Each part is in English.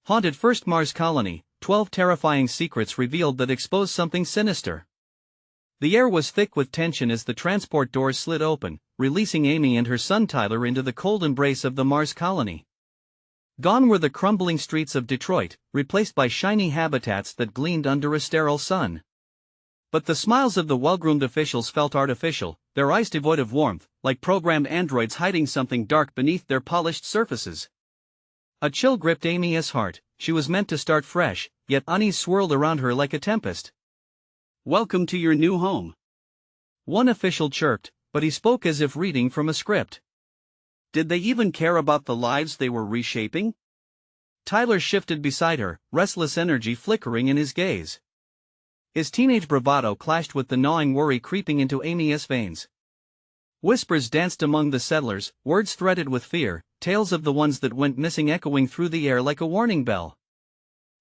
Haunted First Mars Colony, 12 terrifying secrets revealed that expose something sinister. The air was thick with tension as the transport doors slid open, releasing Amy and her son Tyler into the cold embrace of the Mars colony. Gone were the crumbling streets of Detroit, replaced by shiny habitats that gleamed under a sterile sun. But the smiles of the well-groomed officials felt artificial, their eyes devoid of warmth, like programmed androids hiding something dark beneath their polished surfaces. A chill gripped Amy's heart. She was meant to start fresh, yet unease swirled around her like a tempest. "Welcome to your new home," one official chirped, but he spoke as if reading from a script. Did they even care about the lives they were reshaping? Tyler shifted beside her, restless energy flickering in his gaze. His teenage bravado clashed with the gnawing worry creeping into Amy's veins. Whispers danced among the settlers, words threaded with fear, tales of the ones that went missing echoing through the air like a warning bell.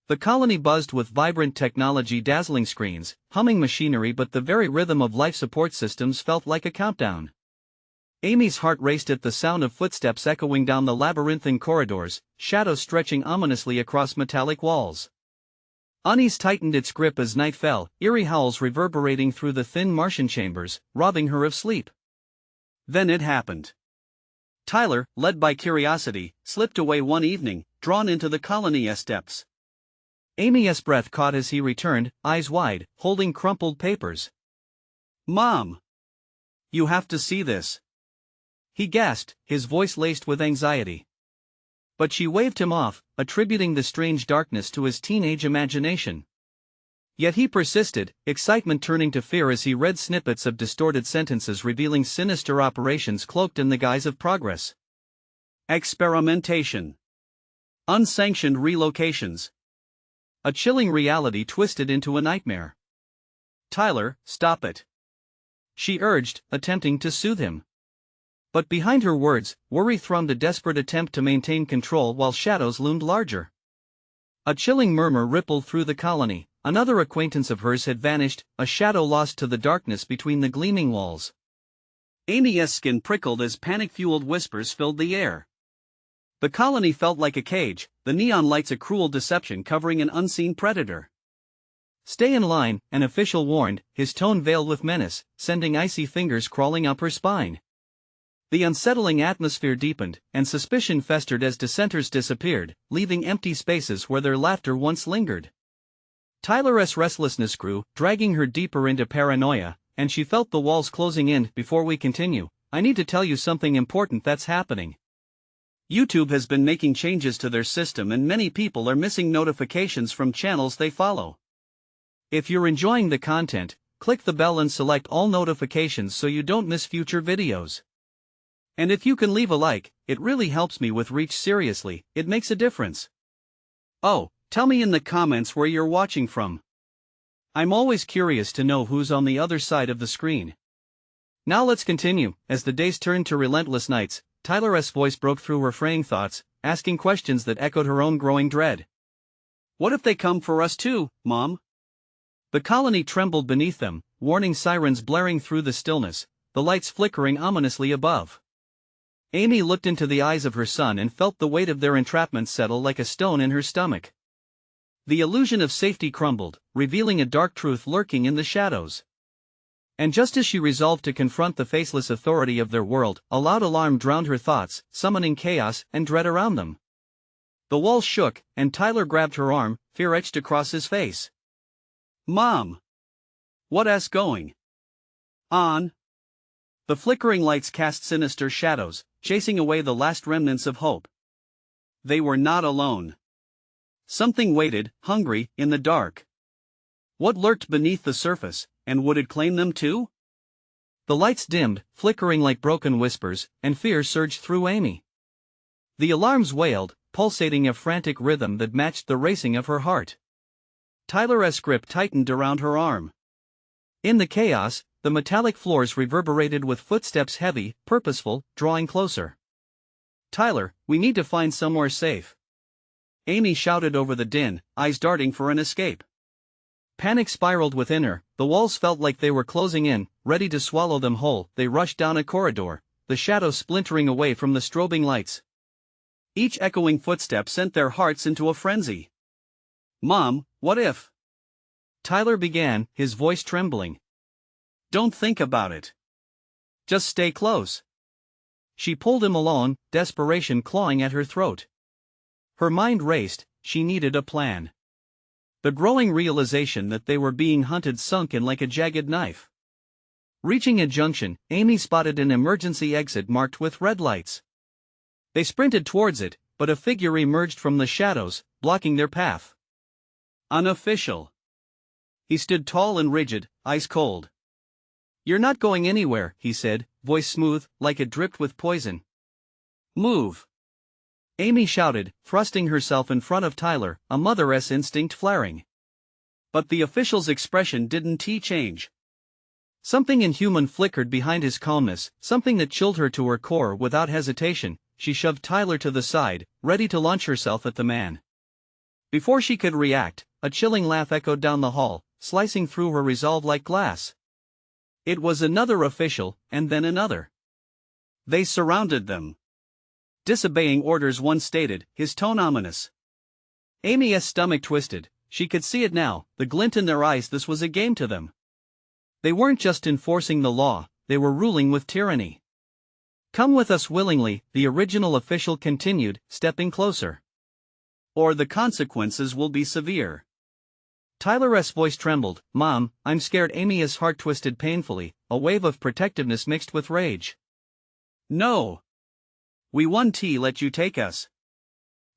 The colony buzzed with vibrant technology, dazzling screens, humming machinery, but the very rhythm of life support systems felt like a countdown. Amy's heart raced at the sound of footsteps echoing down the labyrinthine corridors, shadows stretching ominously across metallic walls. Unease tightened its grip as night fell, eerie howls reverberating through the thin Martian chambers, robbing her of sleep. Then it happened. Tyler, led by curiosity, slipped away one evening, drawn into the colony's depths. Amy's breath caught as he returned, eyes wide, holding crumpled papers. "Mom! You have to see this!" He gasped, his voice laced with anxiety. But she waved him off, attributing the strange darkness to his teenage imagination. Yet he persisted, excitement turning to fear as he read snippets of distorted sentences revealing sinister operations cloaked in the guise of progress. Experimentation. Unsanctioned relocations. A chilling reality twisted into a nightmare. "Tyler, stop it," she urged, attempting to soothe him. But behind her words, worry thrummed a desperate attempt to maintain control while shadows loomed larger. A chilling murmur rippled through the colony. Another acquaintance of hers had vanished, a shadow lost to the darkness between the gleaming walls. Amy's skin prickled as panic-fueled whispers filled the air. The colony felt like a cage, the neon lights a cruel deception covering an unseen predator. "Stay in line," an official warned, his tone veiled with menace, sending icy fingers crawling up her spine. The unsettling atmosphere deepened, and suspicion festered as dissenters disappeared, leaving empty spaces where their laughter once lingered. Tyler's restlessness grew, dragging her deeper into paranoia, and she felt the walls closing in. "Before we continue, I need to tell you something important that's happening. YouTube has been making changes to their system and many people are missing notifications from channels they follow. If you're enjoying the content, click the bell and select all notifications so you don't miss future videos. And if you can leave a like, it really helps me with reach. Seriously, it makes a difference. Oh, tell me in the comments where you're watching from. I'm always curious to know who's on the other side of the screen." Now let's continue. As the days turned to relentless nights, Tyler's voice broke through her fraying thoughts, asking questions that echoed her own growing dread. "What if they come for us too, Mom?" The colony trembled beneath them, warning sirens blaring through the stillness, the lights flickering ominously above. Amy looked into the eyes of her son and felt the weight of their entrapment settle like a stone in her stomach. The illusion of safety crumbled, revealing a dark truth lurking in the shadows. And just as she resolved to confront the faceless authority of their world, a loud alarm drowned her thoughts, summoning chaos and dread around them. The walls shook, and Tyler grabbed her arm, fear etched across his face. "Mom! What's going on?" The flickering lights cast sinister shadows, chasing away the last remnants of hope. They were not alone. Something waited, hungry, in the dark. What lurked beneath the surface, and would it claim them too? The lights dimmed, flickering like broken whispers, and fear surged through Amy. The alarms wailed, pulsating a frantic rhythm that matched the racing of her heart. Tyler's grip tightened around her arm. In the chaos, the metallic floors reverberated with footsteps heavy, purposeful, drawing closer. "Tyler, we need to find somewhere safe," Amy shouted over the din, eyes darting for an escape. Panic spiraled within her, the walls felt like they were closing in, ready to swallow them whole. They rushed down a corridor, the shadows splintering away from the strobing lights. Each echoing footstep sent their hearts into a frenzy. "Mom, what if?" Tyler began, his voice trembling. "Don't think about it. Just stay close." She pulled him along, desperation clawing at her throat. Her mind raced, she needed a plan. The growing realization that they were being hunted sunk in like a jagged knife. Reaching a junction, Amy spotted an emergency exit marked with red lights. They sprinted towards it, but a figure emerged from the shadows, blocking their path. An official. He stood tall and rigid, ice cold. "You're not going anywhere," he said, voice smooth, like it dripped with poison. "Move!" Amy shouted, thrusting herself in front of Tyler, a mother's instinct flaring. But the official's expression didn't change. Something inhuman flickered behind his calmness, something that chilled her to her core. Without hesitation, she shoved Tyler to the side, ready to launch herself at the man. Before she could react, a chilling laugh echoed down the hall, slicing through her resolve like glass. It was another official, and then another. They surrounded them. Disobeying orders, one stated, his tone ominous. Amy's stomach twisted. She could see it now, the glint in their eyes. This was a game to them. They weren't just enforcing the law, they were ruling with tyranny. "Come with us willingly," the original official continued, stepping closer. "Or the consequences will be severe." Tyler's voice trembled. "Mom, I'm scared." Amy's heart twisted painfully, a wave of protectiveness mixed with rage. "No. We won't let you take us."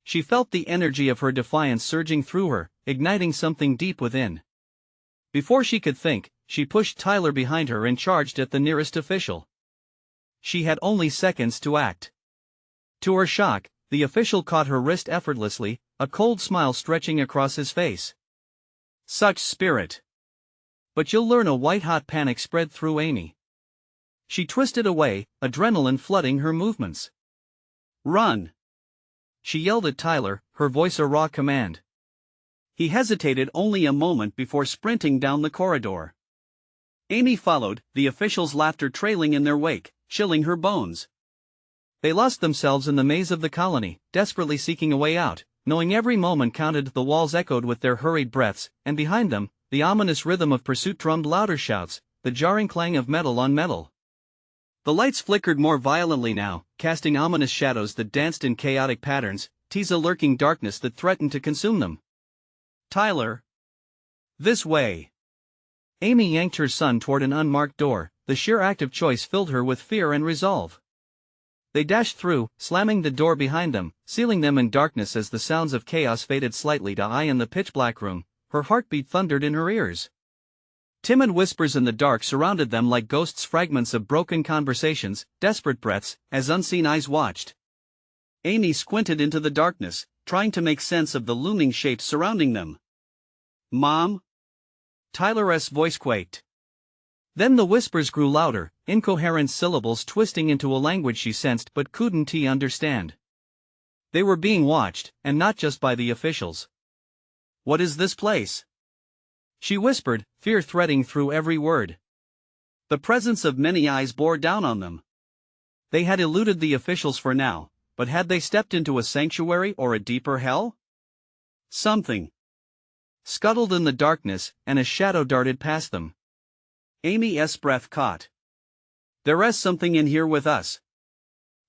She felt the energy of her defiance surging through her, igniting something deep within. Before she could think, she pushed Tyler behind her and charged at the nearest official. She had only seconds to act. To her shock, the official caught her wrist effortlessly, a cold smile stretching across his face. "Such spirit." "But you'll learn." A white-hot panic spread through Amy. She twisted away, adrenaline flooding her movements. "Run!" she yelled at Tyler, her voice a raw command. He hesitated only a moment before sprinting down the corridor. Amy followed, the officials' laughter trailing in their wake, chilling her bones. They lost themselves in the maze of the colony, desperately seeking a way out, knowing every moment counted. The walls echoed with their hurried breaths, and behind them, the ominous rhythm of pursuit drummed louder shouts, the jarring clang of metal on metal. The lights flickered more violently now, casting ominous shadows that danced in chaotic patterns, tease a lurking darkness that threatened to consume them. "Tyler! This way!" Amy yanked her son toward an unmarked door. The sheer act of choice filled her with fear and resolve. They dashed through, slamming the door behind them, sealing them in darkness. As the sounds of chaos faded slightly to eye in the pitch-black room, her heartbeat thundered in her ears. Timid whispers in the dark surrounded them like ghosts, fragments of broken conversations, desperate breaths, as unseen eyes watched. Amy squinted into the darkness, trying to make sense of the looming shapes surrounding them. "Mom?" Tyler's voice quaked. Then the whispers grew louder, incoherent syllables twisting into a language she sensed but couldn't understand. They were being watched, and not just by the officials. "What is this place?" she whispered, fear threading through every word. The presence of many eyes bore down on them. They had eluded the officials for now, but had they stepped into a sanctuary or a deeper hell? Something scuttled in the darkness, and a shadow darted past them. Amy's breath caught. "There's something in here with us."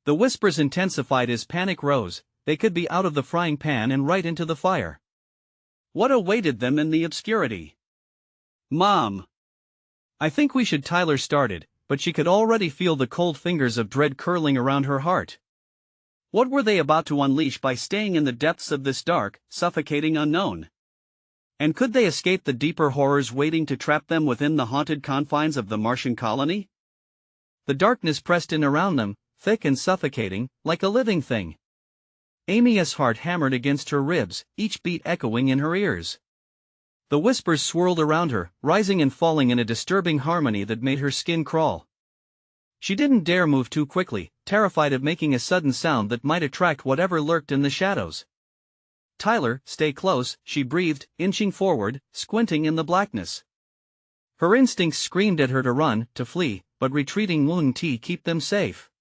The whispers intensified as panic rose. They could be out of the frying pan and right into the fire. What awaited them in the obscurity? "Mom! I think we should." Tyler started, but she could already feel the cold fingers of dread curling around her heart. What were they about to unleash by staying in the depths of this dark, suffocating unknown? And could they escape the deeper horrors waiting to trap them within the haunted confines of the Martian colony? The darkness pressed in around them, thick and suffocating, like a living thing. Amy's heart hammered against her ribs, each beat echoing in her ears. The whispers swirled around her, rising and falling in a disturbing harmony that made her skin crawl. She didn't dare move too quickly, terrified of making a sudden sound that might attract whatever lurked in the shadows. "Tyler, stay close," she breathed, inching forward, squinting in the blackness. Her instincts screamed at her to run, to flee, but retreating wouldn't keep them safe.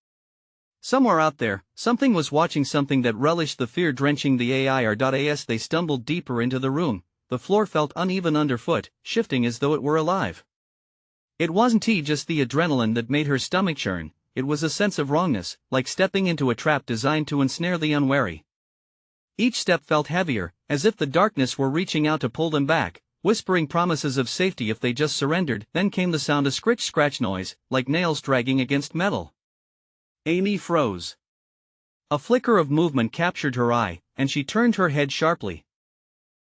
Somewhere out there, something was watching something that relished the fear drenching the air. As they stumbled deeper into the room, the floor felt uneven underfoot, shifting as though it were alive. It wasn't just the adrenaline that made her stomach churn, it was a sense of wrongness, like stepping into a trap designed to ensnare the unwary. Each step felt heavier, as if the darkness were reaching out to pull them back, whispering promises of safety if they just surrendered. Then came the sound of scratch noise, like nails dragging against metal. Amy froze. A flicker of movement captured her eye, and she turned her head sharply.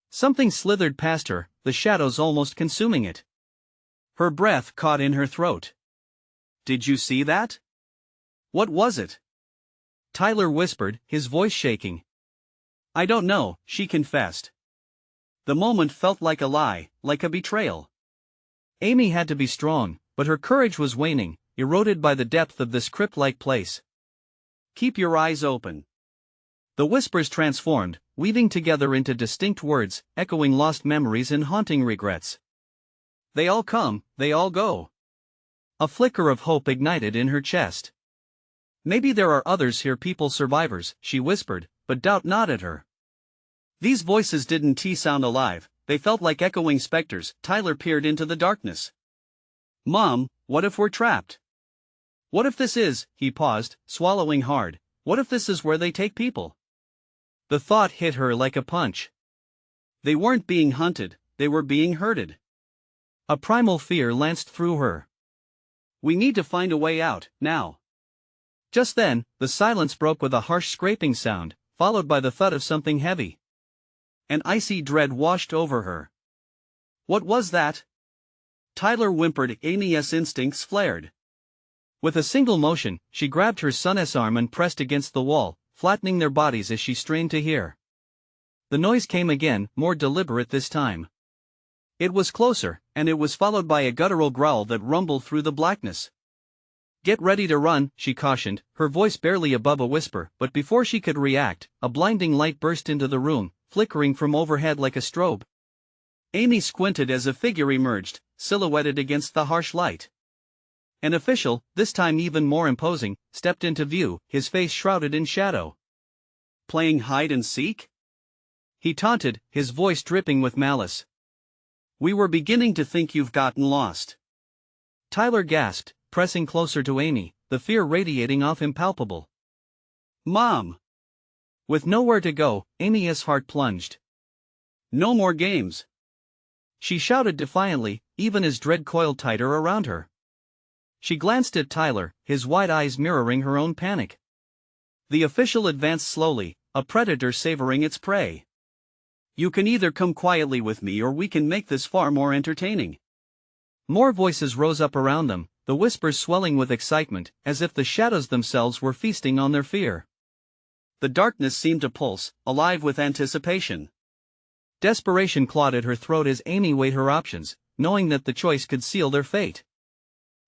Something slithered past her, the shadows almost consuming it. Her breath caught in her throat. "Did you see that?" "What was it?" Tyler whispered, his voice shaking. "I don't know," she confessed. The moment felt like a lie, like a betrayal. Amy had to be strong, but her courage was waning, eroded by the depth of this crypt-like place. "Keep your eyes open." The whispers transformed, weaving together into distinct words, echoing lost memories and haunting regrets. "They all come, they all go." A flicker of hope ignited in her chest. "Maybe there are others here, people, survivors," she whispered, but doubt nodded her. These voices didn't sound alive, they felt like echoing specters. Tyler peered into the darkness. "Mom, what if we're trapped? What if this is," he paused, swallowing hard, "what if this is where they take people?" The thought hit her like a punch. They weren't being hunted, they were being herded. A primal fear lanced through her. "We need to find a way out, now." Just then, the silence broke with a harsh scraping sound, followed by the thud of something heavy. An icy dread washed over her. "What was that?" Tyler whimpered. Amy's instincts flared. With a single motion, she grabbed her son's arm and pressed against the wall, flattening their bodies as she strained to hear. The noise came again, more deliberate this time. It was closer, and it was followed by a guttural growl that rumbled through the blackness. "Get ready to run," she cautioned, her voice barely above a whisper, but before she could react, a blinding light burst into the room, flickering from overhead like a strobe. Amy squinted as a figure emerged, silhouetted against the harsh light. An official, this time even more imposing, stepped into view, his face shrouded in shadow. "Playing hide and seek?" he taunted, his voice dripping with malice. "We were beginning to think you've gotten lost." Tyler gasped, pressing closer to Amy, the fear radiating off him palpable. "Mom!" With nowhere to go, Amy's heart plunged. "No more games!" she shouted defiantly, even as dread coiled tighter around her. She glanced at Tyler, his wide eyes mirroring her own panic. The official advanced slowly, a predator savoring its prey. "You can either come quietly with me or we can make this far more entertaining." More voices rose up around them, the whispers swelling with excitement, as if the shadows themselves were feasting on their fear. The darkness seemed to pulse, alive with anticipation. Desperation clawed at her throat as Amy weighed her options, knowing that the choice could seal their fate.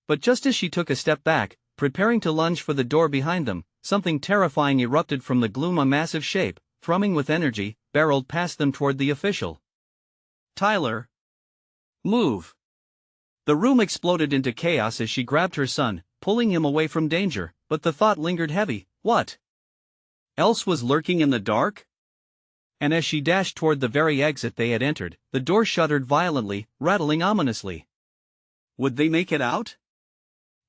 But just as she took a step back, preparing to lunge for the door behind them, something terrifying erupted from the gloom. A massive shape, thrumming with energy, barreled past them toward the official. "Tyler! Move!" The room exploded into chaos as she grabbed her son, pulling him away from danger, but the thought lingered heavy. What else was lurking in the dark? And as she dashed toward the very exit they had entered, the door shuddered violently, rattling ominously. Would they make it out?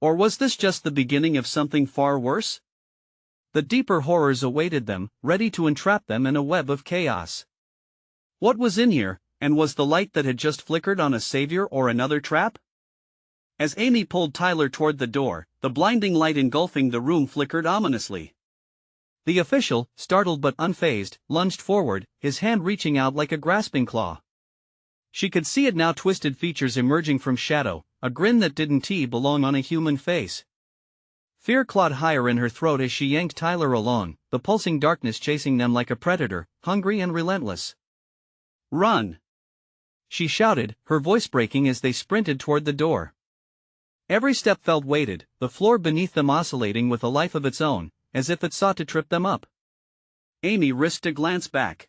Or was this just the beginning of something far worse? The deeper horrors awaited them, ready to entrap them in a web of chaos. What was in here, and was the light that had just flickered on a savior or another trap? As Amy pulled Tyler toward the door, the blinding light engulfing the room flickered ominously. The official, startled but unfazed, lunged forward, his hand reaching out like a grasping claw. She could see it now, twisted features emerging from shadow, a grin that didn't belong on a human face. Fear clawed higher in her throat as she yanked Tyler along, the pulsing darkness chasing them like a predator, hungry and relentless. "Run!" she shouted, her voice breaking as they sprinted toward the door. Every step felt weighted, the floor beneath them oscillating with a life of its own, as if it sought to trip them up. Amy risked a glance back.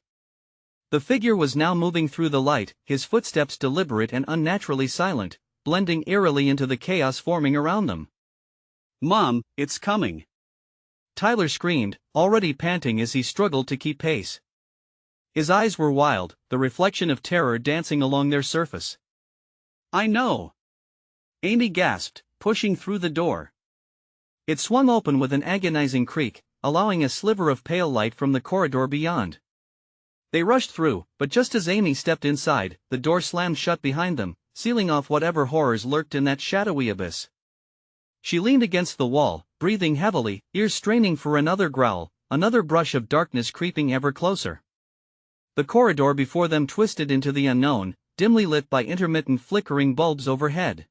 The figure was now moving through the light, his footsteps deliberate and unnaturally silent, blending eerily into the chaos forming around them. "Mom, it's coming!" Tyler screamed, already panting as he struggled to keep pace. His eyes were wild, the reflection of terror dancing along their surface. "I know!" Amy gasped, pushing through the door. It swung open with an agonizing creak, allowing a sliver of pale light from the corridor beyond. They rushed through, but just as Amy stepped inside, the door slammed shut behind them, sealing off whatever horrors lurked in that shadowy abyss. She leaned against the wall, breathing heavily, ears straining for another growl, another brush of darkness creeping ever closer. The corridor before them twisted into the unknown, dimly lit by intermittent flickering bulbs overhead.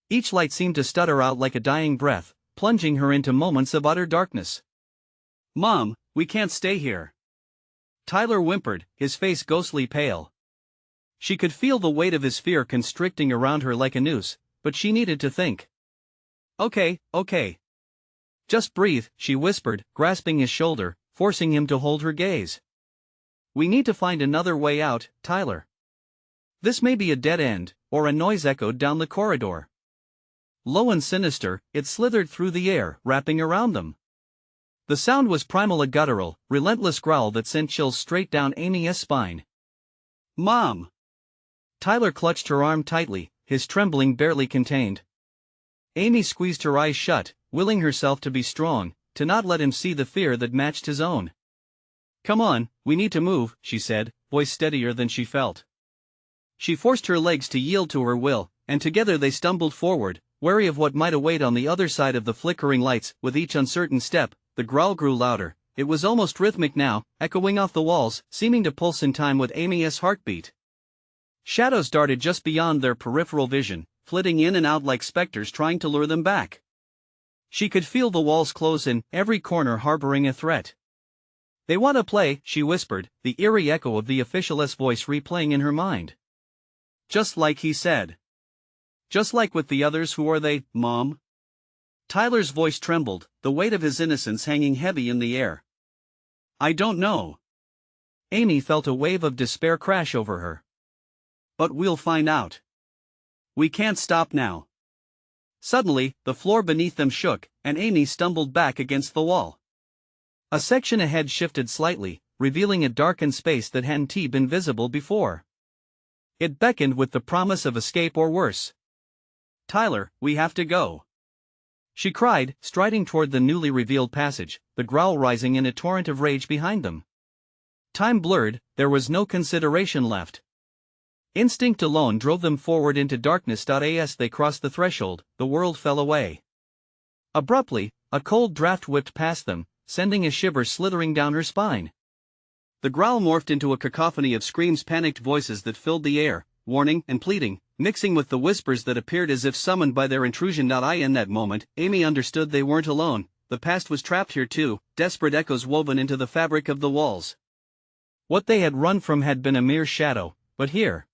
Each light seemed to stutter out like a dying breath, plunging her into moments of utter darkness. "Mom, we can't stay here," Tyler whimpered, his face ghostly pale. She could feel the weight of his fear constricting around her like a noose, but she needed to think. Okay. Just breathe," she whispered, grasping his shoulder, forcing him to hold her gaze. "We need to find another way out, Tyler. This may be a dead end," or a noise echoed down the corridor. Low and sinister, it slithered through the air, wrapping around them. The sound was primal, a guttural, relentless growl that sent chills straight down Amy's spine. "Mom!" Tyler clutched her arm tightly, his trembling barely contained. Amy squeezed her eyes shut, willing herself to be strong, to not let him see the fear that matched his own. "Come on, we need to move," she said, voice steadier than she felt. She forced her legs to yield to her will, and together they stumbled forward, wary of what might await on the other side of the flickering lights. With each uncertain step, the growl grew louder. It was almost rhythmic now, echoing off the walls, seeming to pulse in time with Amy's heartbeat. Shadows darted just beyond their peripheral vision, flitting in and out like specters trying to lure them back. She could feel the walls close in, every corner harboring a threat. "They want to play," she whispered, the eerie echo of the official's voice replaying in her mind. "Just like he said. Just like with the others. Who are they, Mom?" Tyler's voice trembled, the weight of his innocence hanging heavy in the air. "I don't know." Amy felt a wave of despair crash over her. "But we'll find out. We can't stop now." Suddenly, the floor beneath them shook, and Amy stumbled back against the wall. A section ahead shifted slightly, revealing a darkened space that hadn't been visible before. It beckoned with the promise of escape or worse. "Tyler, we have to go," she cried, striding toward the newly revealed passage, the growl rising in a torrent of rage behind them. Time blurred, there was no consideration left. Instinct alone drove them forward into darkness. As they crossed the threshold, the world fell away. Abruptly, a cold draft whipped past them, sending a shiver slithering down her spine. The growl morphed into a cacophony of screams, panicked voices that filled the air, warning and pleading, mixing with the whispers that appeared as if summoned by their intrusion. In that moment, Amy understood they weren't alone. The past was trapped here too, desperate echoes woven into the fabric of the walls. What they had run from had been a mere shadow, but here,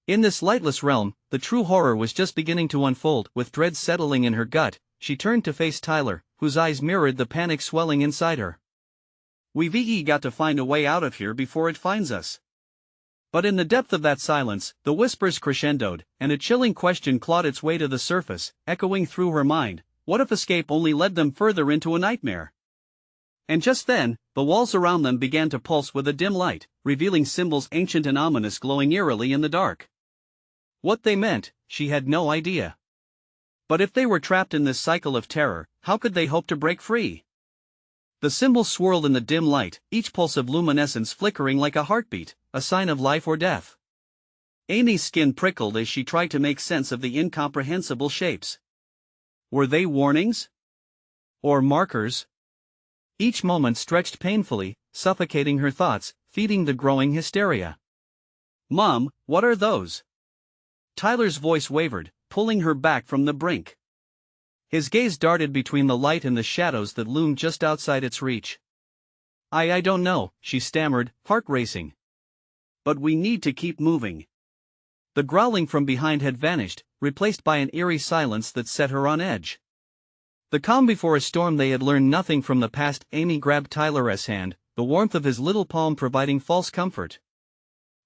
in this lightless realm, the true horror was just beginning to unfold. With dread settling in her gut, she turned to face Tyler, whose eyes mirrored the panic swelling inside her. "We've got to find a way out of here before it finds us." But in the depth of that silence, the whispers crescendoed, and a chilling question clawed its way to the surface, echoing through her mind. What if escape only led them further into a nightmare? And just then, the walls around them began to pulse with a dim light, revealing symbols ancient and ominous glowing eerily in the dark. What they meant, she had no idea. But if they were trapped in this cycle of terror, how could they hope to break free? The symbols swirled in the dim light, each pulse of luminescence flickering like a heartbeat, a sign of life or death. Amy's skin prickled as she tried to make sense of the incomprehensible shapes. Were they warnings? Or markers? Each moment stretched painfully, suffocating her thoughts, feeding the growing hysteria. "Mom, what are those?" Tyler's voice wavered, pulling her back from the brink. His gaze darted between the light and the shadows that loomed just outside its reach. I don't know," she stammered, heart racing. "But we need to keep moving." The growling from behind had vanished, replaced by an eerie silence that set her on edge. The calm before a storm. They had learned nothing from the past. Amy grabbed Tyler's hand, the warmth of his little palm providing false comfort.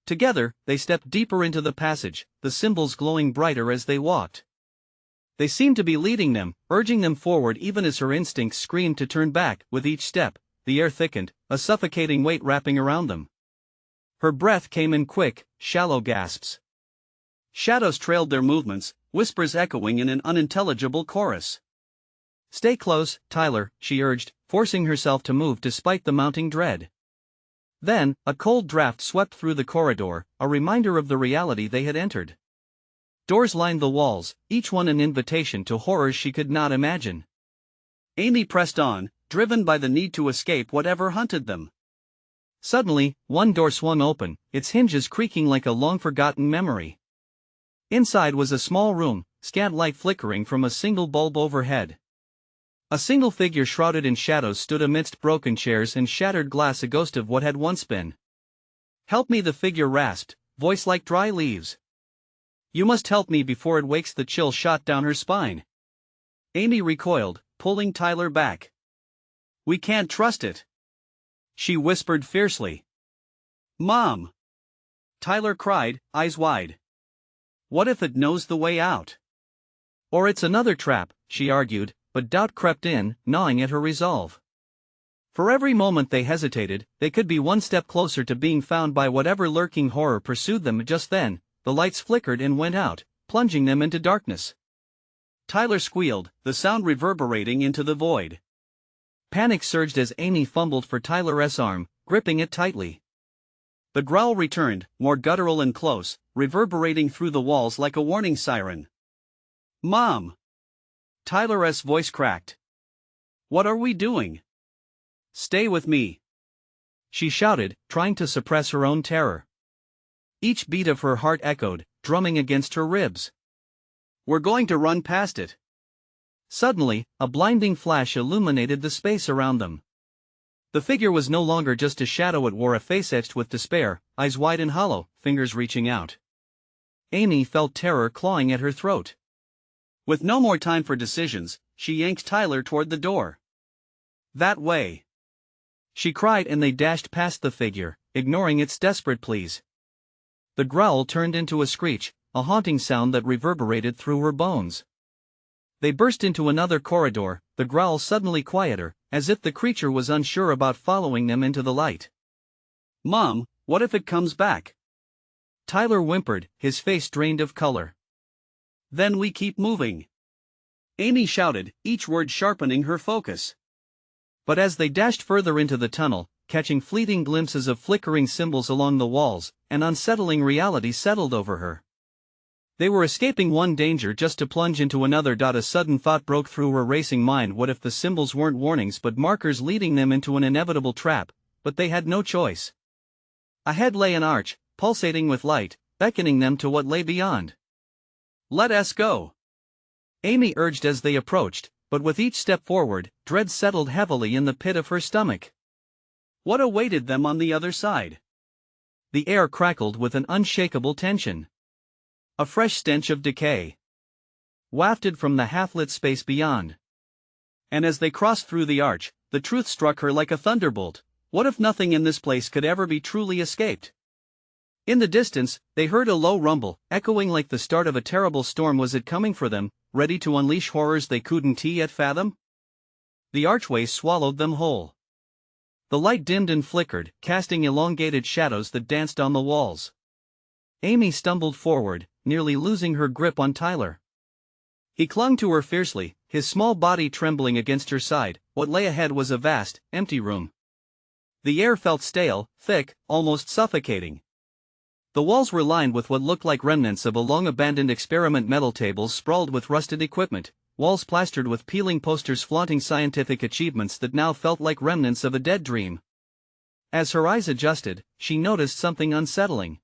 Together, they stepped deeper into the passage, the symbols glowing brighter as they walked. They seemed to be leading them, urging them forward even as her instincts screamed to turn back. With each step, the air thickened, a suffocating weight wrapping around them. Her breath came in quick, shallow gasps. Shadows trailed their movements, whispers echoing in an unintelligible chorus. "Stay close, Tyler," she urged, forcing herself to move despite the mounting dread. Then, a cold draft swept through the corridor, a reminder of the reality they had entered. Doors lined the walls, each one an invitation to horrors she could not imagine. Amy pressed on, driven by the need to escape whatever hunted them. Suddenly, one door swung open, its hinges creaking like a long-forgotten memory. Inside was a small room, scant light flickering from a single bulb overhead. A single figure shrouded in shadows stood amidst broken chairs and shattered glass, a ghost of what had once been. "Help me," the figure rasped, voice like dry leaves. "You must help me before it wakes." The chill shot down her spine. Amy recoiled, pulling Tyler back. "We can't trust it," she whispered fiercely. "Mom!" Tyler cried, eyes wide. "What if it knows the way out?" "Or it's another trap," she argued, but doubt crept in, gnawing at her resolve. For every moment they hesitated, they could be one step closer to being found by whatever lurking horror pursued them. Just then, the lights flickered and went out, plunging them into darkness. Tyler squealed, the sound reverberating into the void. Panic surged as Amy fumbled for Tyler's arm, gripping it tightly. The growl returned, more guttural and close, reverberating through the walls like a warning siren. "Mom!" Tyler's voice cracked. "What are we doing?" "Stay with me," she shouted, trying to suppress her own terror. Each beat of her heart echoed, drumming against her ribs. "We're going to run past it." Suddenly, a blinding flash illuminated the space around them. The figure was no longer just a shadow, it wore a face etched with despair, eyes wide and hollow, fingers reaching out. Amy felt terror clawing at her throat. With no more time for decisions, she yanked Tyler toward the door. "That way!" she cried, and they dashed past the figure, ignoring its desperate pleas. The growl turned into a screech, a haunting sound that reverberated through her bones. They burst into another corridor, the growl suddenly quieter, as if the creature was unsure about following them into the light. "Mom, what if it comes back?" Tyler whimpered, his face drained of color. "Then we keep moving," Amy shouted, each word sharpening her focus. But as they dashed further into the tunnel, catching fleeting glimpses of flickering symbols along the walls, an unsettling reality settled over her. They were escaping one danger just to plunge into another. A sudden thought broke through her racing mind. What if the symbols weren't warnings but markers leading them into an inevitable trap? But they had no choice. Ahead lay an arch, pulsating with light, beckoning them to what lay beyond. "Let us go," Amy urged as they approached, but with each step forward, dread settled heavily in the pit of her stomach. What awaited them on the other side? The air crackled with an unshakable tension. A fresh stench of decay wafted from the half-lit space beyond. And as they crossed through the arch, the truth struck her like a thunderbolt. What if nothing in this place could ever be truly escaped? In the distance, they heard a low rumble, echoing like the start of a terrible storm. Was it coming for them, ready to unleash horrors they couldn't yet fathom? The archway swallowed them whole. The light dimmed and flickered, casting elongated shadows that danced on the walls. Amy stumbled forward, nearly losing her grip on Tyler. He clung to her fiercely, his small body trembling against her side. What lay ahead was a vast, empty room. The air felt stale, thick, almost suffocating. The walls were lined with what looked like remnants of a long-abandoned experiment, metal tables sprawled with rusted equipment, walls plastered with peeling posters flaunting scientific achievements that now felt like remnants of a dead dream. As her eyes adjusted, she noticed something unsettling.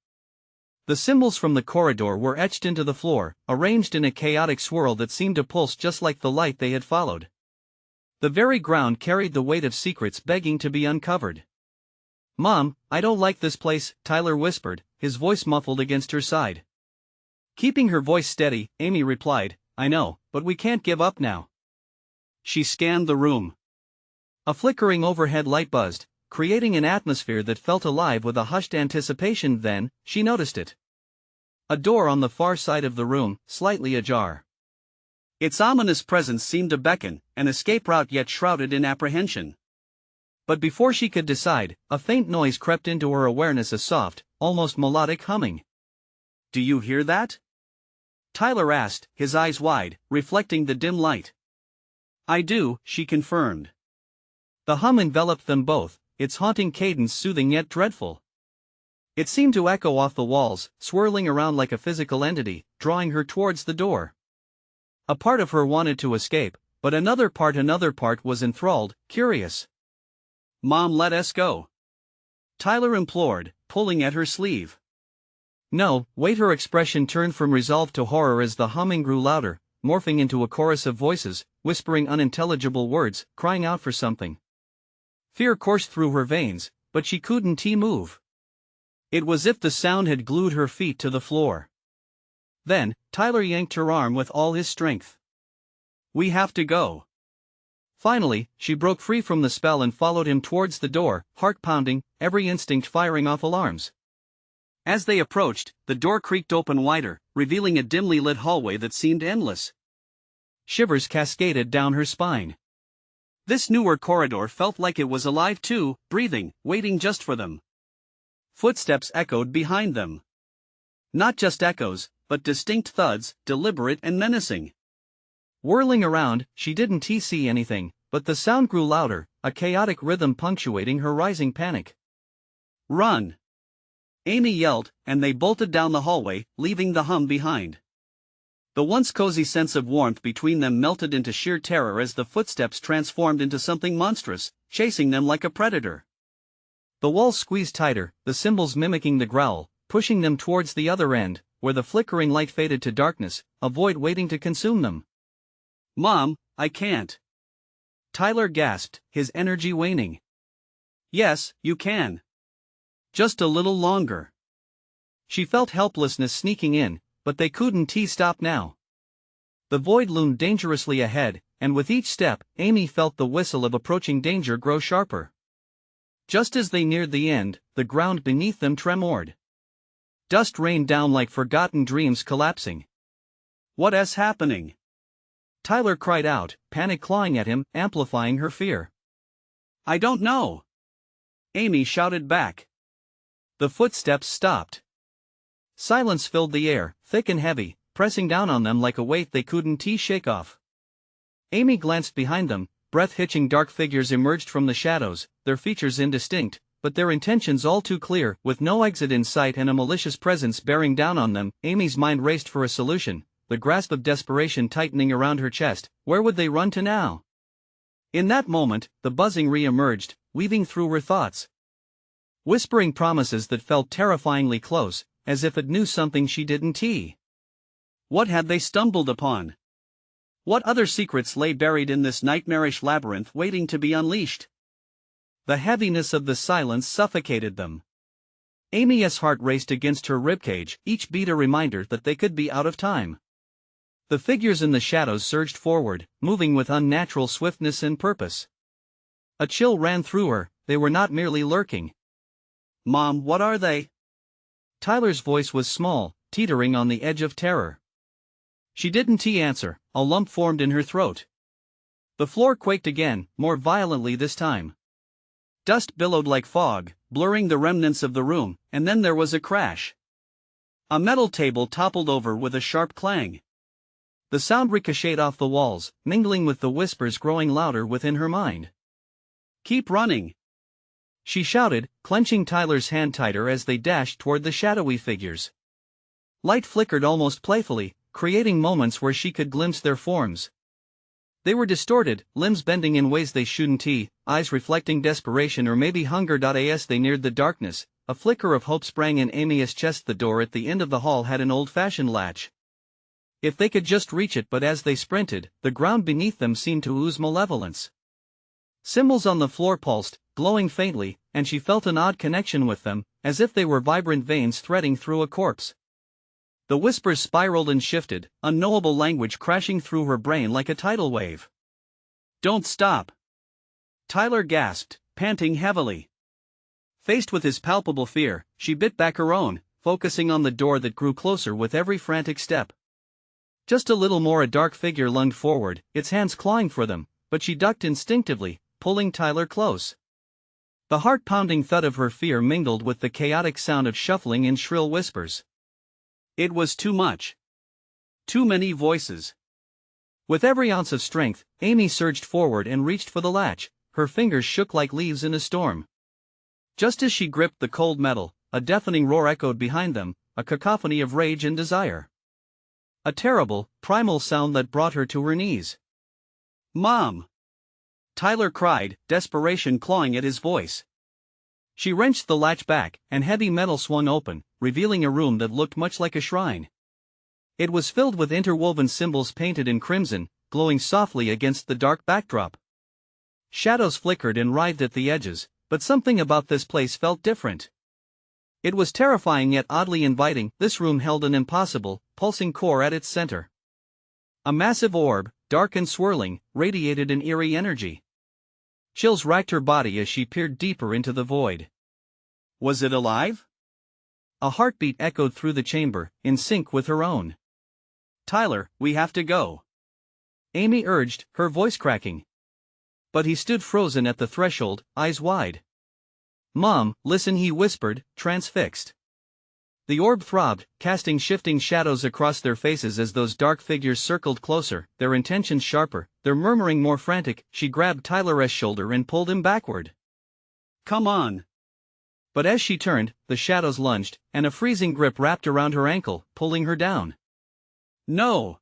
The symbols from the corridor were etched into the floor, arranged in a chaotic swirl that seemed to pulse just like the light they had followed. The very ground carried the weight of secrets begging to be uncovered. "Mom, I don't like this place," Tyler whispered, his voice muffled against her side. Keeping her voice steady, Amy replied, "I know, but we can't give up now." She scanned the room. A flickering overhead light buzzed, creating an atmosphere that felt alive with a hushed anticipation. Then, she noticed it. A door on the far side of the room, slightly ajar. Its ominous presence seemed to beckon, an escape route yet shrouded in apprehension. But before she could decide, a faint noise crept into her awareness, a soft, almost melodic humming. "Do you hear that?" Tyler asked, his eyes wide, reflecting the dim light. "I do," she confirmed. The hum enveloped them both, its haunting cadence soothing yet dreadful. It seemed to echo off the walls, swirling around like a physical entity, drawing her towards the door. A part of her wanted to escape, but another part was enthralled, curious. "Mom, let us go," Tyler implored, pulling at her sleeve. "No, wait." Her expression turned from resolve to horror as the humming grew louder, morphing into a chorus of voices, whispering unintelligible words, crying out for something. Fear coursed through her veins, but she couldn't move. It was as if the sound had glued her feet to the floor. Then, Tyler yanked her arm with all his strength. "We have to go." Finally, she broke free from the spell and followed him towards the door, heart pounding, every instinct firing off alarms. As they approached, the door creaked open wider, revealing a dimly lit hallway that seemed endless. Shivers cascaded down her spine. This newer corridor felt like it was alive too, breathing, waiting just for them. Footsteps echoed behind them. Not just echoes, but distinct thuds, deliberate and menacing. Whirling around, she didn't see anything, but the sound grew louder, a chaotic rhythm punctuating her rising panic. "Run!" Amy yelled, and they bolted down the hallway, leaving the hum behind. The once cozy sense of warmth between them melted into sheer terror as the footsteps transformed into something monstrous, chasing them like a predator. The walls squeezed tighter, the cymbals mimicking the growl, pushing them towards the other end, where the flickering light faded to darkness, a void waiting to consume them. "Mom, I can't." Tyler gasped, his energy waning. "Yes, you can. Just a little longer." She felt helplessness sneaking in, but they couldn't stop now. The void loomed dangerously ahead, and with each step, Amy felt the whistle of approaching danger grow sharper. Just as they neared the end, the ground beneath them tremored. Dust rained down like forgotten dreams collapsing. "What's happening?" Tyler cried out, panic clawing at him, amplifying her fear. "I don't know," Amy shouted back. The footsteps stopped. Silence filled the air, thick and heavy, pressing down on them like a weight they couldn't shake off. Amy glanced behind them, breath-hitching dark figures emerged from the shadows, their features indistinct, but their intentions all too clear. With no exit in sight and a malicious presence bearing down on them, Amy's mind raced for a solution, the grasp of desperation tightening around her chest. Where would they run to now? In that moment, the buzzing re-emerged, weaving through her thoughts. Whispering promises that felt terrifyingly close, as if it knew something she didn't. What had they stumbled upon? What other secrets lay buried in this nightmarish labyrinth waiting to be unleashed? The heaviness of the silence suffocated them. Amy's heart raced against her ribcage, each beat a reminder that they could be out of time. The figures in the shadows surged forward, moving with unnatural swiftness and purpose. A chill ran through her, they were not merely lurking. "Mom, what are they?" Tyler's voice was small, teetering on the edge of terror. She didn't answer, a lump formed in her throat. The floor quaked again, more violently this time. Dust billowed like fog, blurring the remnants of the room, and then there was a crash. A metal table toppled over with a sharp clang. The sound ricocheted off the walls, mingling with the whispers growing louder within her mind. "Keep running," she shouted, clenching Tyler's hand tighter as they dashed toward the shadowy figures. Light flickered almost playfully, creating moments where she could glimpse their forms. They were distorted, limbs bending in ways they shouldn't, eyes reflecting desperation or maybe hunger. As they neared the darkness, a flicker of hope sprang in Amy's chest. The door at the end of the hall had an old-fashioned latch. If they could just reach it, but as they sprinted, the ground beneath them seemed to ooze malevolence. Symbols on the floor pulsed, glowing faintly, and she felt an odd connection with them, as if they were vibrant veins threading through a corpse. The whispers spiraled and shifted, unknowable language crashing through her brain like a tidal wave. "Don't stop!" Tyler gasped, panting heavily. Faced with his palpable fear, she bit back her own, focusing on the door that grew closer with every frantic step. Just a little more, a dark figure lunged forward, its hands clawing for them, but she ducked instinctively, pulling Tyler close. The heart-pounding thud of her fear mingled with the chaotic sound of shuffling in shrill whispers. It was too much. Too many voices. With every ounce of strength, Amy surged forward and reached for the latch, her fingers shook like leaves in a storm. Just as she gripped the cold metal, a deafening roar echoed behind them, a cacophony of rage and desire. A terrible, primal sound that brought her to her knees. "Mom!" Tyler cried, desperation clawing at his voice. She wrenched the latch back, and heavy metal swung open, revealing a room that looked much like a shrine. It was filled with interwoven symbols painted in crimson, glowing softly against the dark backdrop. Shadows flickered and writhed at the edges, but something about this place felt different. It was terrifying yet oddly inviting. This room held an impossible, pulsing core at its center. A massive orb, dark and swirling, radiated an eerie energy. Chills racked her body as she peered deeper into the void. Was it alive? A heartbeat echoed through the chamber, in sync with her own. "Tyler, we have to go," Amy urged, her voice cracking. But he stood frozen at the threshold, eyes wide. "Mom, listen," he whispered, transfixed. The orb throbbed, casting shifting shadows across their faces as those dark figures circled closer, their intentions sharper, their murmuring more frantic. She grabbed Tyler's shoulder and pulled him backward. "Come on." But as she turned, the shadows lunged, and a freezing grip wrapped around her ankle, pulling her down. "No!"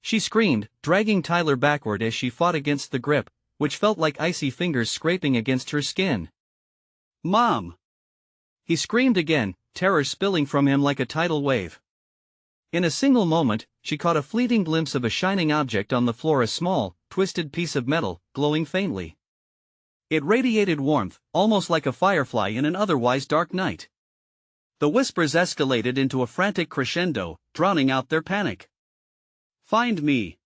She screamed, dragging Tyler backward as she fought against the grip, which felt like icy fingers scraping against her skin. "Mom!" He screamed again, terror spilling from him like a tidal wave. In a single moment, she caught a fleeting glimpse of a shining object on the floor, a small, twisted piece of metal, glowing faintly. It radiated warmth, almost like a firefly in an otherwise dark night. The whispers escalated into a frantic crescendo, drowning out their panic. "Find me!"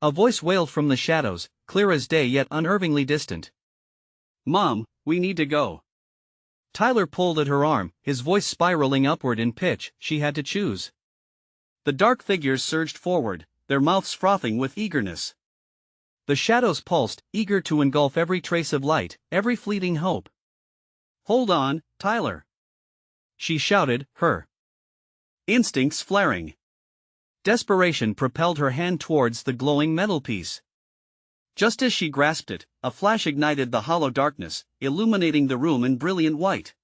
A voice wailed from the shadows, clear as day yet unnervingly distant. "Mom, we need to go." Tyler pulled at her arm, his voice spiraling upward in pitch. She had to choose. The dark figures surged forward, their mouths frothing with eagerness. The shadows pulsed, eager to engulf every trace of light, every fleeting hope. "Hold on, Tyler!" she shouted, her instincts flaring. Desperation propelled her hand towards the glowing metal piece. Just as she grasped it, a flash ignited the hollow darkness, illuminating the room in brilliant white.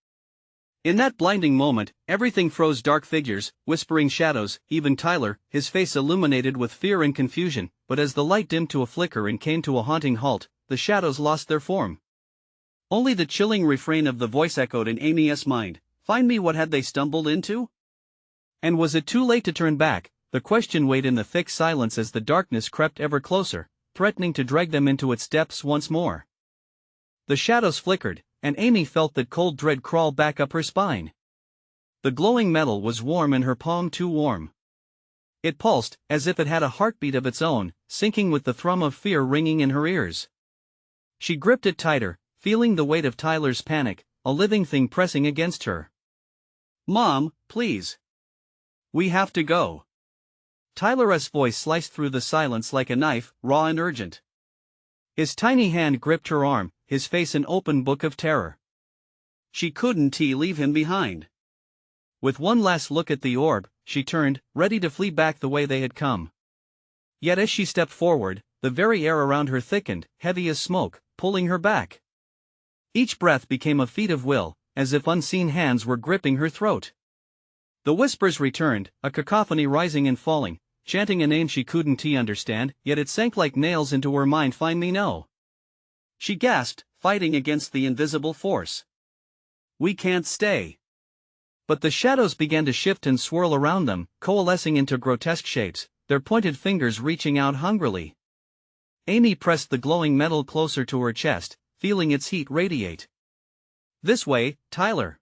In that blinding moment, everything froze. Dark figures, whispering shadows, even Tyler, his face illuminated with fear and confusion. But as the light dimmed to a flicker and came to a haunting halt, the shadows lost their form. Only the chilling refrain of the voice echoed in Amy's mind. "Find me." What had they stumbled into? And was it too late to turn back? The question weighed in the thick silence as the darkness crept ever closer, threatening to drag them into its depths once more. The shadows flickered, and Amy felt that cold dread crawl back up her spine. The glowing metal was warm in her palm, too warm. It pulsed, as if it had a heartbeat of its own, syncing with the thrum of fear ringing in her ears. She gripped it tighter, feeling the weight of Tyler's panic, a living thing pressing against her. "Mom, please. We have to go." Tyler's voice sliced through the silence like a knife, raw and urgent. His tiny hand gripped her arm, his face an open book of terror. She couldn't leave him behind. With one last look at the orb, she turned, ready to flee back the way they had come. Yet as she stepped forward, the very air around her thickened, heavy as smoke, pulling her back. Each breath became a feat of will, as if unseen hands were gripping her throat. The whispers returned, a cacophony rising and falling, chanting a name she couldn't understand, yet it sank like nails into her mind. "Find me." "No." She gasped, fighting against the invisible force. "We can't stay." But the shadows began to shift and swirl around them, coalescing into grotesque shapes, their pointed fingers reaching out hungrily. Amy pressed the glowing metal closer to her chest, feeling its heat radiate. "This way, Tyler!"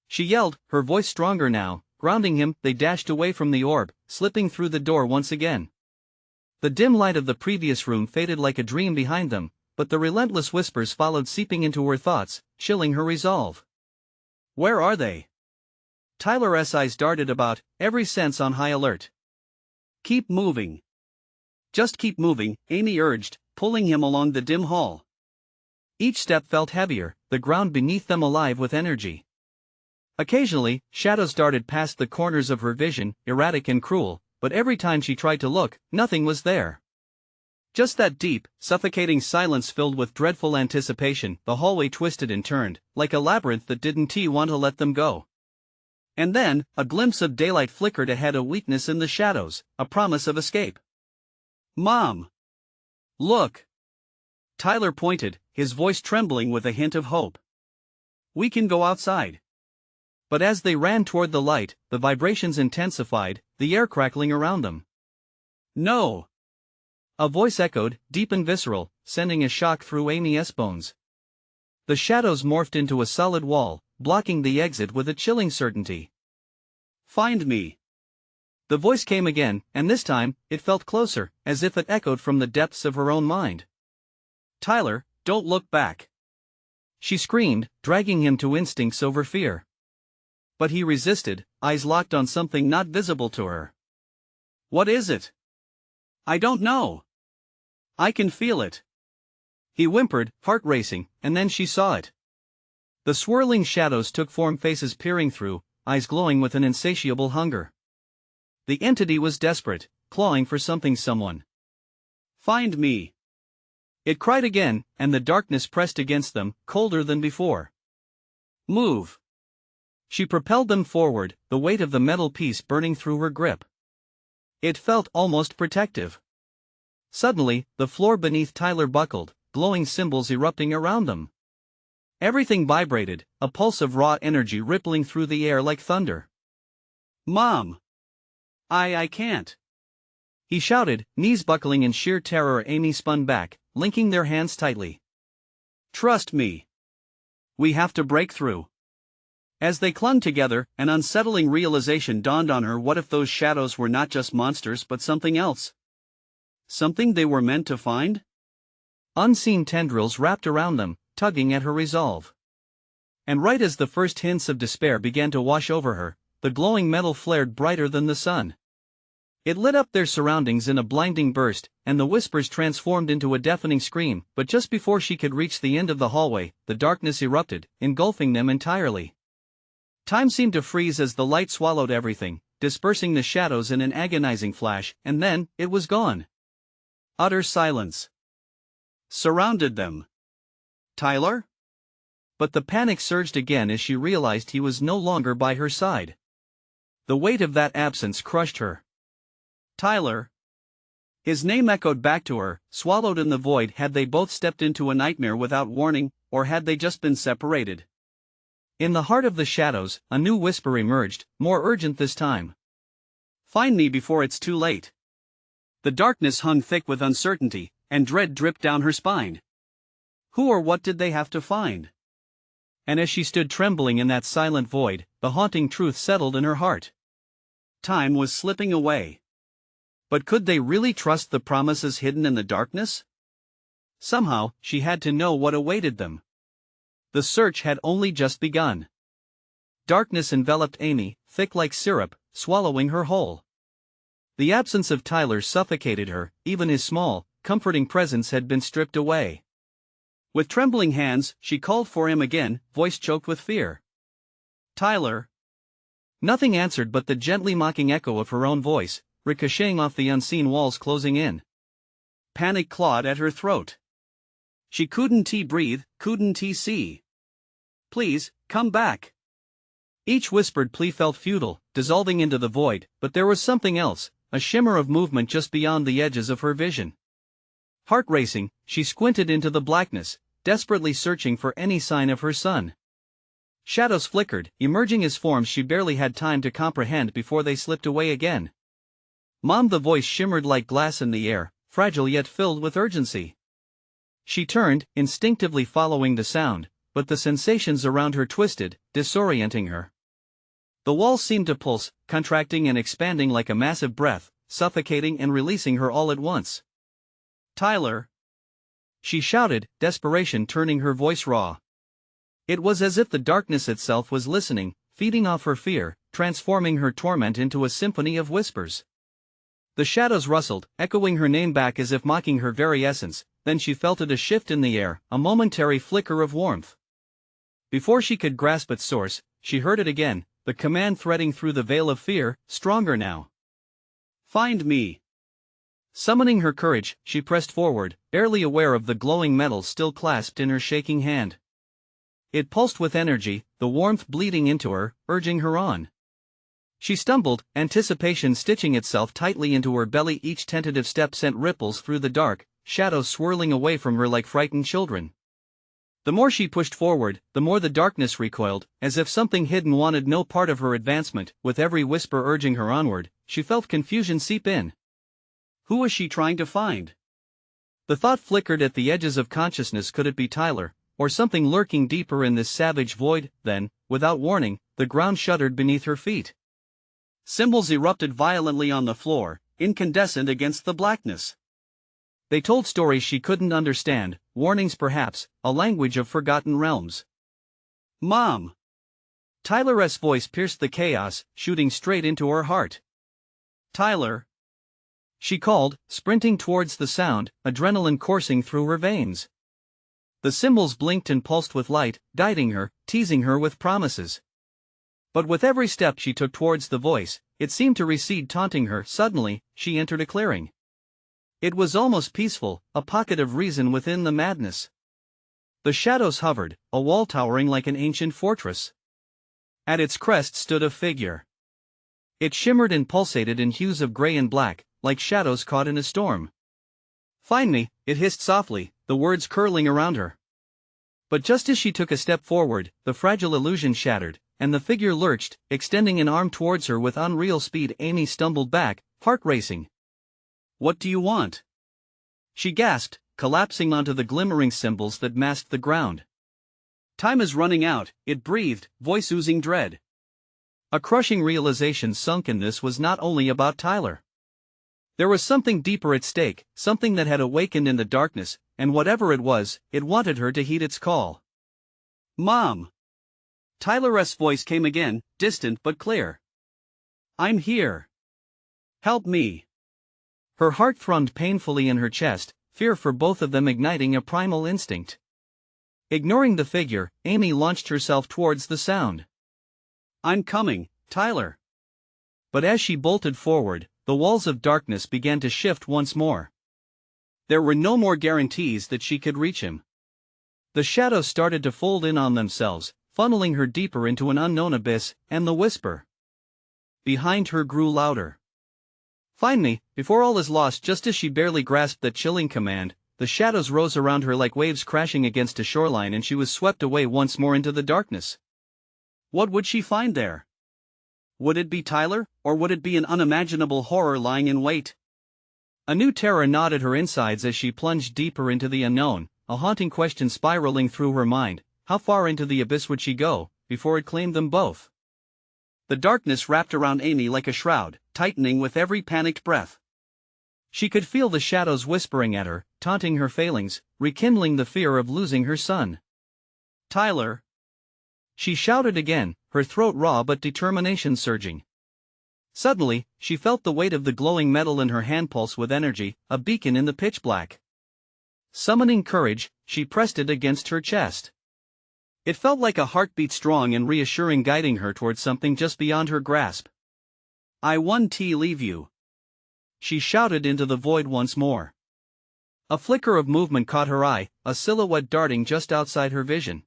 she yelled, her voice stronger now, grounding him. They dashed away from the orb, slipping through the door once again. The dim light of the previous room faded like a dream behind them, but the relentless whispers followed, seeping into her thoughts, chilling her resolve. Where are they? Tyler's eyes darted about, every sense on high alert. Keep moving. Just keep moving, Amy urged, pulling him along the dim hall. Each step felt heavier, the ground beneath them alive with energy. Occasionally, shadows darted past the corners of her vision, erratic and cruel, but every time she tried to look, nothing was there. Just that deep, suffocating silence filled with dreadful anticipation. The hallway twisted and turned, like a labyrinth that didn't want to let them go. And then, a glimpse of daylight flickered ahead, a weakness in the shadows, a promise of escape. Mom! Look! Tyler pointed, his voice trembling with a hint of hope. We can go outside. But as they ran toward the light, the vibrations intensified, the air crackling around them. No! A voice echoed, deep and visceral, sending a shock through Amy's bones. The shadows morphed into a solid wall, blocking the exit with a chilling certainty. Find me. The voice came again, and this time, it felt closer, as if it echoed from the depths of her own mind. Tyler, don't look back. She screamed, dragging him to instincts over fear. But he resisted, eyes locked on something not visible to her. What is it? I don't know. I can feel it. He whimpered, heart racing, and then she saw it. The swirling shadows took form, faces peering through, eyes glowing with an insatiable hunger. The entity was desperate, clawing for something, someone. Find me. It cried again, and the darkness pressed against them, colder than before. Move. She propelled them forward, the weight of the metal piece burning through her grip. It felt almost protective. Suddenly, the floor beneath Tyler buckled, glowing symbols erupting around them. Everything vibrated, a pulse of raw energy rippling through the air like thunder. Mom! I can't. He shouted, knees buckling in sheer terror. Amy spun back, linking their hands tightly. Trust me. We have to break through. As they clung together, an unsettling realization dawned on her. What if those shadows were not just monsters but something else? Something they were meant to find? Unseen tendrils wrapped around them, tugging at her resolve. And right as the first hints of despair began to wash over her, the glowing metal flared brighter than the sun. It lit up their surroundings in a blinding burst, and the whispers transformed into a deafening scream. But just before she could reach the end of the hallway, the darkness erupted, engulfing them entirely. Time seemed to freeze as the light swallowed everything, dispersing the shadows in an agonizing flash, and then, it was gone. Utter silence surrounded them. Tyler? But the panic surged again as she realized he was no longer by her side. The weight of that absence crushed her. Tyler. His name echoed back to her, swallowed in the void. Had they both stepped into a nightmare without warning, or had they just been separated? In the heart of the shadows, a new whisper emerged, more urgent this time. Find me before it's too late. The darkness hung thick with uncertainty, and dread dripped down her spine. Who or what did they have to find? And as she stood trembling in that silent void, the haunting truth settled in her heart. Time was slipping away. But could they really trust the promises hidden in the darkness? Somehow, she had to know what awaited them. The search had only just begun. Darkness enveloped Amy, thick like syrup, swallowing her whole. The absence of Tyler suffocated her, even his small, comforting presence had been stripped away. With trembling hands, she called for him again, voice choked with fear. Tyler. Nothing answered but the gently mocking echo of her own voice, ricocheting off the unseen walls closing in. Panic clawed at her throat. She couldn't breathe, couldn't see. Please, come back. Each whispered plea felt futile, dissolving into the void, but there was something else, a shimmer of movement just beyond the edges of her vision. Heart racing, she squinted into the blackness, desperately searching for any sign of her son. Shadows flickered, emerging as forms she barely had time to comprehend before they slipped away again. Mom, the voice shimmered like glass in the air, fragile yet filled with urgency. She turned, instinctively following the sound, but the sensations around her twisted, disorienting her. The walls seemed to pulse, contracting and expanding like a massive breath, suffocating and releasing her all at once. Tyler! She shouted, desperation turning her voice raw. It was as if the darkness itself was listening, feeding off her fear, transforming her torment into a symphony of whispers. The shadows rustled, echoing her name back as if mocking her very essence. Then she felt it, a shift in the air, a momentary flicker of warmth. Before she could grasp its source, she heard it again, the command threading through the veil of fear, stronger now. Find me. Summoning her courage, she pressed forward, barely aware of the glowing metal still clasped in her shaking hand. It pulsed with energy, the warmth bleeding into her, urging her on. She stumbled, anticipation stitching itself tightly into her belly. Each tentative step sent ripples through the dark, shadows swirling away from her like frightened children. The more she pushed forward, the more the darkness recoiled, as if something hidden wanted no part of her advancement. With every whisper urging her onward, she felt confusion seep in. Who was she trying to find? The thought flickered at the edges of consciousness. Could it be Tyler, or something lurking deeper in this savage void? Then, without warning, the ground shuddered beneath her feet. Symbols erupted violently on the floor, incandescent against the blackness. They told stories she couldn't understand, warnings perhaps, a language of forgotten realms. Mom! Tyler's voice pierced the chaos, shooting straight into her heart. Tyler! She called, sprinting towards the sound, adrenaline coursing through her veins. The symbols blinked and pulsed with light, guiding her, teasing her with promises. But with every step she took towards the voice, it seemed to recede, taunting her. Suddenly, she entered a clearing. It was almost peaceful, a pocket of reason within the madness. The shadows hovered, a wall towering like an ancient fortress. At its crest stood a figure. It shimmered and pulsated in hues of gray and black, like shadows caught in a storm. Find me, it hissed softly, the words curling around her. But just as she took a step forward, the fragile illusion shattered, and the figure lurched, extending an arm towards her with unreal speed. Amy stumbled back, heart racing. What do you want? She gasped, collapsing onto the glimmering symbols that masked the ground. Time is running out, it breathed, voice oozing dread. A crushing realization sunk in. This was not only about Tyler. There was something deeper at stake, something that had awakened in the darkness, and whatever it was, it wanted her to heed its call. Mom! Tyler's voice came again, distant but clear. I'm here. Help me. Her heart thrummed painfully in her chest, fear for both of them igniting a primal instinct. Ignoring the figure, Amy launched herself towards the sound. I'm coming, Tyler. But as she bolted forward, the walls of darkness began to shift once more. There were no more guarantees that she could reach him. The shadows started to fold in on themselves, funneling her deeper into an unknown abyss, and the whisper behind her grew louder. Find me, before all is lost. Just as she barely grasped that chilling command, the shadows rose around her like waves crashing against a shoreline, and she was swept away once more into the darkness. What would she find there? Would it be Tyler, or would it be an unimaginable horror lying in wait? A new terror gnawed at her insides as she plunged deeper into the unknown, a haunting question spiraling through her mind. How far into the abyss would she go, before it claimed them both? The darkness wrapped around Amy like a shroud, tightening with every panicked breath. She could feel the shadows whispering at her, taunting her failings, rekindling the fear of losing her son. Tyler! She shouted again, her throat raw but determination surging. Suddenly, she felt the weight of the glowing metal in her hand pulse with energy, a beacon in the pitch black. Summoning courage, she pressed it against her chest. It felt like a heartbeat, strong and reassuring, guiding her towards something just beyond her grasp. I won't leave you. She shouted into the void once more. A flicker of movement caught her eye, a silhouette darting just outside her vision.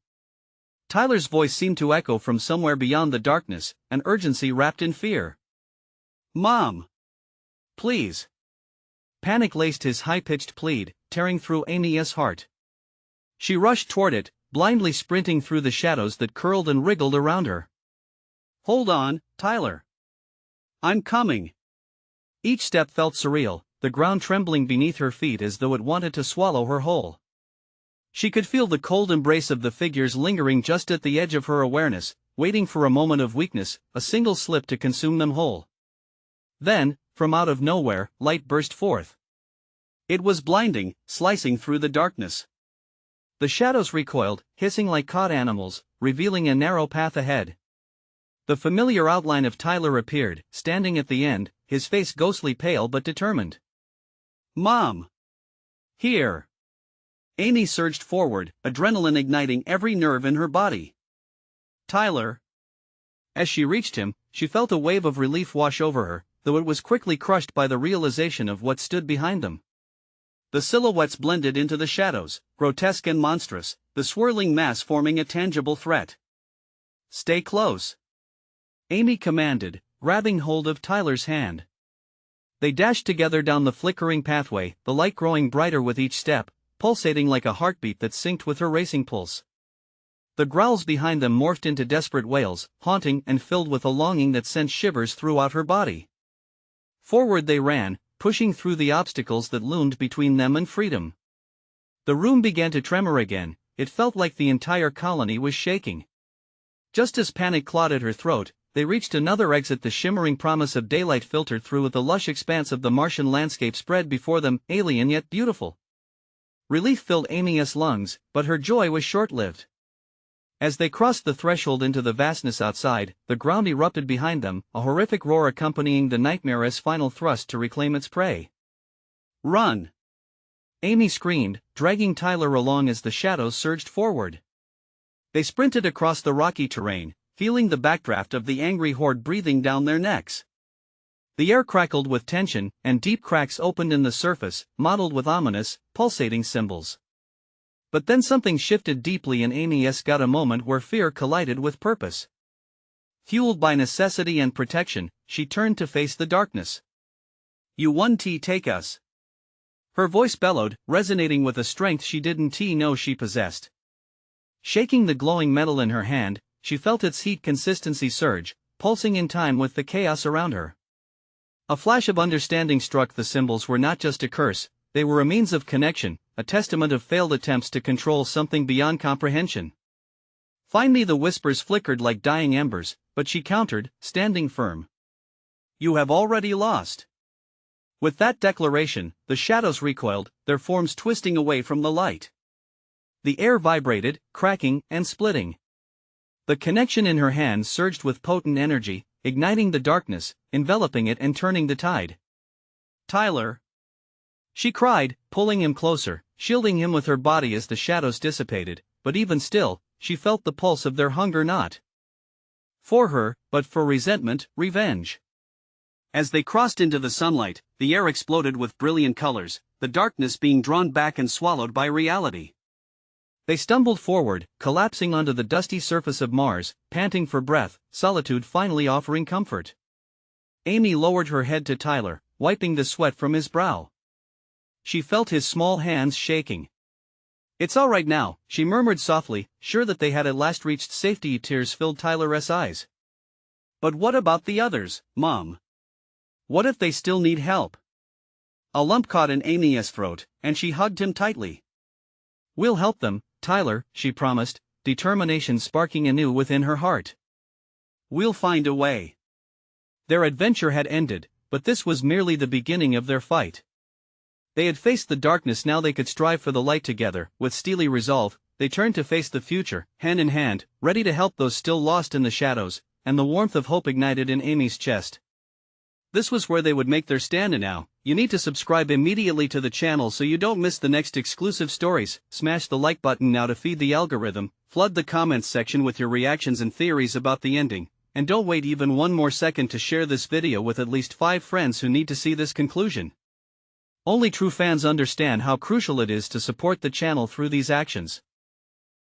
Tyler's voice seemed to echo from somewhere beyond the darkness, an urgency wrapped in fear. Mom! Please! Panic laced his high-pitched plead, tearing through Amy's heart. She rushed toward it, blindly sprinting through the shadows that curled and wriggled around her. Hold on, Tyler. I'm coming. Each step felt surreal, the ground trembling beneath her feet as though it wanted to swallow her whole. She could feel the cold embrace of the figures lingering just at the edge of her awareness, waiting for a moment of weakness, a single slip to consume them whole. Then, from out of nowhere, light burst forth. It was blinding, slicing through the darkness. The shadows recoiled, hissing like caught animals, revealing a narrow path ahead. The familiar outline of Tyler appeared, standing at the end, his face ghostly pale but determined. "Mom! Here!" Amy surged forward, adrenaline igniting every nerve in her body. "Tyler!" As she reached him, she felt a wave of relief wash over her, though it was quickly crushed by the realization of what stood behind them. The silhouettes blended into the shadows, grotesque and monstrous, the swirling mass forming a tangible threat. "Stay close," Amy commanded, grabbing hold of Tyler's hand. They dashed together down the flickering pathway, the light growing brighter with each step, pulsating like a heartbeat that synced with her racing pulse. The growls behind them morphed into desperate wails, haunting and filled with a longing that sent shivers throughout her body. Forward they ran, pushing through the obstacles that loomed between them and freedom. The room began to tremor again, it felt like the entire colony was shaking. Just as panic clawed at her throat, they reached another exit. The shimmering promise of daylight filtered through the lush expanse of the Martian landscape spread before them, alien yet beautiful. Relief filled Amy's lungs, but her joy was short-lived. As they crossed the threshold into the vastness outside, the ground erupted behind them, a horrific roar accompanying the nightmare's final thrust to reclaim its prey. "Run!" Amy screamed, dragging Tyler along as the shadows surged forward. They sprinted across the rocky terrain, feeling the backdraft of the angry horde breathing down their necks. The air crackled with tension, and deep cracks opened in the surface, mottled with ominous, pulsating symbols. But then something shifted deeply and Amy's got a moment where fear collided with purpose. Fueled by necessity and protection, she turned to face the darkness. "You won't take us." Her voice bellowed, resonating with a strength she didn't know she possessed. Shaking the glowing metal in her hand, she felt its heat consistency surge, pulsing in time with the chaos around her. A flash of understanding struck. The symbols were not just a curse, they were a means of connection, a testament of failed attempts to control something beyond comprehension. Finally the whispers flickered like dying embers, but she countered, standing firm. "You have already lost." With that declaration, the shadows recoiled, their forms twisting away from the light. The air vibrated, cracking and splitting. The connection in her hands surged with potent energy, igniting the darkness, enveloping it and turning the tide. "Tyler!" she cried, pulling him closer, shielding him with her body as the shadows dissipated, but even still, she felt the pulse of their hunger, not for her, but for resentment, revenge. As they crossed into the sunlight, the air exploded with brilliant colors, the darkness being drawn back and swallowed by reality. They stumbled forward, collapsing onto the dusty surface of Mars, panting for breath, solitude finally offering comfort. Amy lowered her head to Tyler, wiping the sweat from his brow. She felt his small hands shaking. "It's all right now," she murmured softly, sure that they had at last reached safety. Tears filled Tyler's eyes. "But what about the others, Mom? What if they still need help?" A lump caught in Amy's throat, and she hugged him tightly. "We'll help them, Tyler," she promised, determination sparking anew within her heart. "We'll find a way." Their adventure had ended, but this was merely the beginning of their fight. They had faced the darkness, now they could strive for the light together. With steely resolve, they turned to face the future, hand in hand, ready to help those still lost in the shadows, and the warmth of hope ignited in Amy's chest. This was where they would make their stand, and now, you need to subscribe immediately to the channel so you don't miss the next exclusive stories. Smash the like button now to feed the algorithm, flood the comments section with your reactions and theories about the ending, and don't wait even one more second to share this video with at least 5 friends who need to see this conclusion. Only true fans understand how crucial it is to support the channel through these actions.